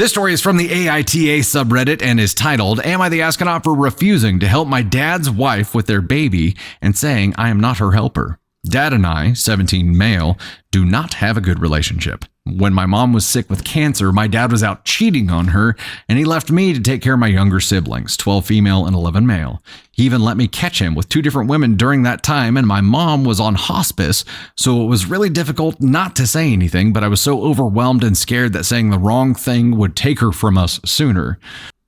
This story is from the AITA subreddit and is titled, Am I the Astronaut for Refusing to Help My Dad's Wife with Their Baby and Saying I Am Not Her Helper? Dad and I, 17 male, do not have a good relationship. When my mom was sick with cancer, my dad was out cheating on her, and he left me to take care of my younger siblings, 12 female and 11 male. He even let me catch him with 2 different women during that time, and my mom was on hospice, so it was really difficult not to say anything, but I was so overwhelmed and scared that saying the wrong thing would take her from us sooner.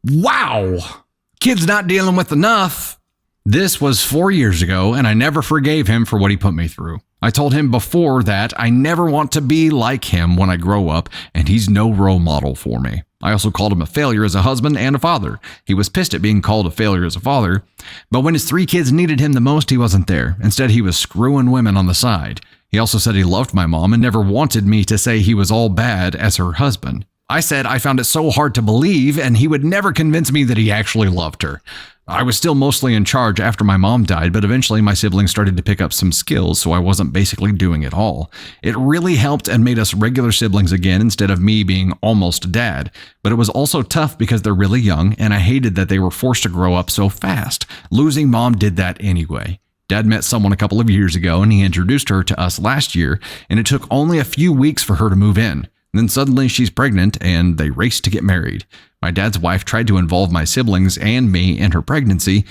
Wow! Kid's not dealing with enough. This was 4 years ago, and I never forgave him for what he put me through. I told him before that I never want to be like him when I grow up, and he's no role model for me. I also called him a failure as a husband and a father. He was pissed at being called a failure as a father, but when his 3 kids needed him the most, he wasn't there. Instead, he was screwing women on the side. He also said he loved my mom and never wanted me to say he was all bad as her husband. I said I found it so hard to believe, and he would never convince me that he actually loved her. I was still mostly in charge after my mom died, but eventually my siblings started to pick up some skills, so I wasn't basically doing it all. It really helped and made us regular siblings again instead of me being almost dad. But it was also tough because they're really young, and I hated that they were forced to grow up so fast. Losing mom did that anyway. Dad met someone a couple of years ago, and he introduced her to us last year, and it took only a few weeks for her to move in. Then suddenly she's pregnant, and they raced to get married. My dad's wife tried to involve my siblings and me in her pregnancy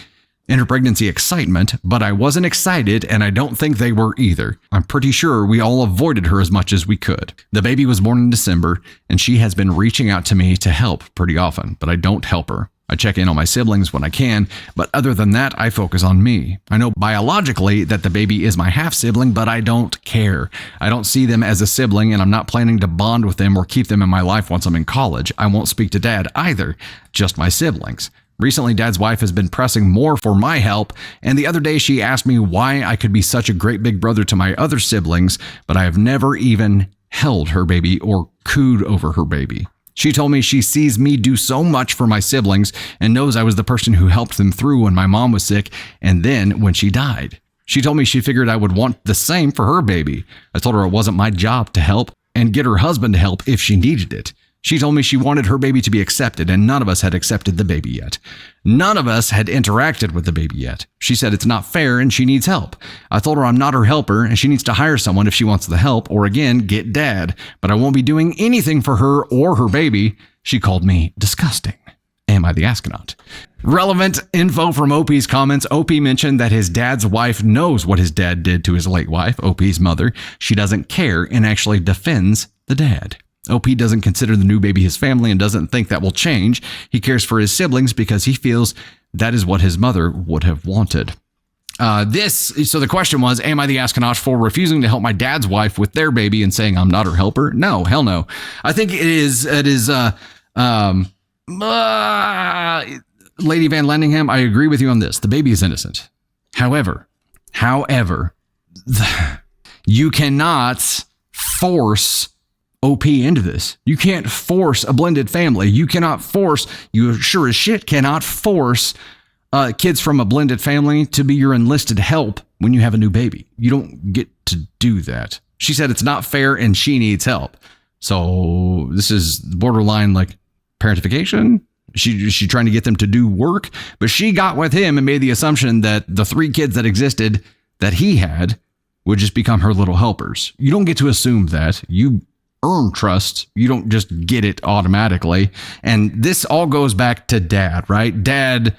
excitement, but I wasn't excited, and I don't think they were either. I'm pretty sure we all avoided her as much as we could. The baby was born in December, and she has been reaching out to me to help pretty often, but I don't help her. I check in on my siblings when I can, but other than that, I focus on me. I know biologically that the baby is my half-sibling, but I don't care. I don't see them as a sibling, and I'm not planning to bond with them or keep them in my life once I'm in college. I won't speak to Dad either, just my siblings. Recently, Dad's wife has been pressing more for my help, and the other day she asked me why I could be such a great big brother to my other siblings, but I have never even held her baby or cooed over her baby. She told me she sees me do so much for my siblings and knows I was the person who helped them through when my mom was sick and then when she died. She told me she figured I would want the same for her baby. I told her it wasn't my job to help and get her husband to help if she needed it. She told me she wanted her baby to be accepted, and none of us had accepted the baby yet. None of us had interacted with the baby yet. She said it's not fair and she needs help. I told her I'm not her helper and she needs to hire someone if she wants the help, or again, get Dad. But I won't be doing anything for her or her baby. She called me disgusting. Am I the astronaut? Relevant info from OP's comments. OP mentioned that his dad's wife knows what his dad did to his late wife, OP's mother. She doesn't care and actually defends the dad. OP doesn't consider the new baby his family and doesn't think that will change. He cares for his siblings because he feels that is what his mother would have wanted. So the question was, am I the astronaut for refusing to help my dad's wife with their baby and saying I'm not her helper? No, hell no. I think it is Lady Van Lendingham, I agree with you on this. The baby is innocent. However, you cannot force OP into this. You can't force a blended family. You sure as shit cannot force kids from a blended family to be your enlisted help when you have a new baby. You don't get to do that. She said it's not fair and she needs help. So this is borderline like parentification. She trying to get them to do work, but she got with him and made the assumption that the 3 kids that existed that he had would just become her little helpers. You don't get to assume that. You earn trust. You don't just get it automatically. And this all goes back to Dad, right? Dad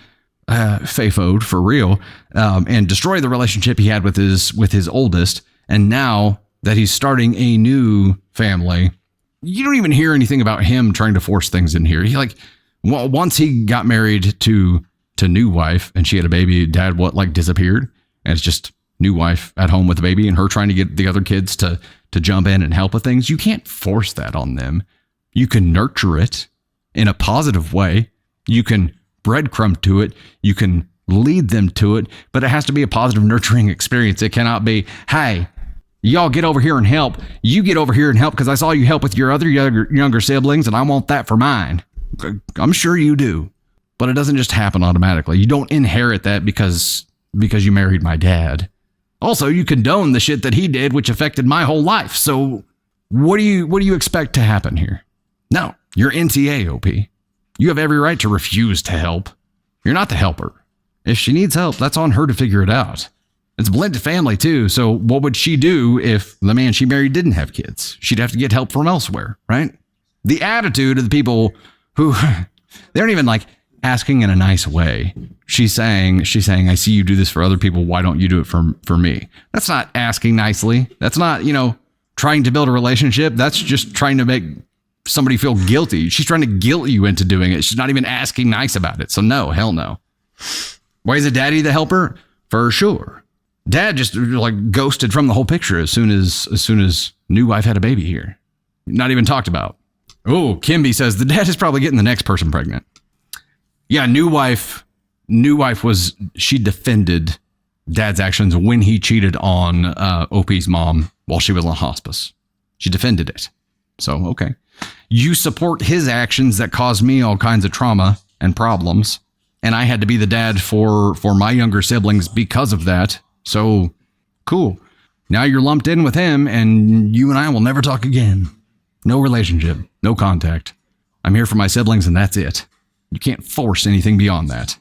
fafoed for real and destroyed the relationship he had with his oldest. And now that he's starting a new family, you don't even hear anything about him trying to force things in here. Once he got married to new wife and she had a baby, Dad disappeared, and it's just new wife at home with the baby and her trying to get the other kids to jump in and help with things. You can't force that on them. You can nurture it in a positive way. You can breadcrumb to it. You can lead them to it, but it has to be a positive, nurturing experience. It cannot be, hey, y'all get over here and help. You get over here and help because I saw you help with your other younger siblings and I want that for mine. I'm sure you do, but it doesn't just happen automatically. You don't inherit that because you married my dad. Also, you condone the shit that he did, which affected my whole life. So what do you expect to happen here? No, You're NTA, OP. You have every right to refuse to help. You're not the helper. If she needs help, that's on her to figure it out. It's blended family too, so what would she do if the man she married didn't have kids? She'd have to get help from elsewhere, right? The attitude of the people who, they aren't even like asking in a nice way. She's saying, I see you do this for other people. Why don't you do it for me? That's not asking nicely. That's not, trying to build a relationship. That's just trying to make somebody feel guilty. She's trying to guilt you into doing it. She's not even asking nice about it. So no, hell no. Why is it daddy the helper? For sure. Dad just like ghosted from the whole picture as soon as new wife had a baby here. Not even talked about. Oh, Kimby says the dad is probably getting the next person pregnant. Yeah, new wife she defended dad's actions when he cheated on OP's mom while she was on hospice. She defended it. So, okay. You support his actions that caused me all kinds of trauma and problems. And I had to be the dad for my younger siblings because of that. So, cool. Now you're lumped in with him and you and I will never talk again. No relationship, no contact. I'm here for my siblings and that's it. You can't force anything beyond that.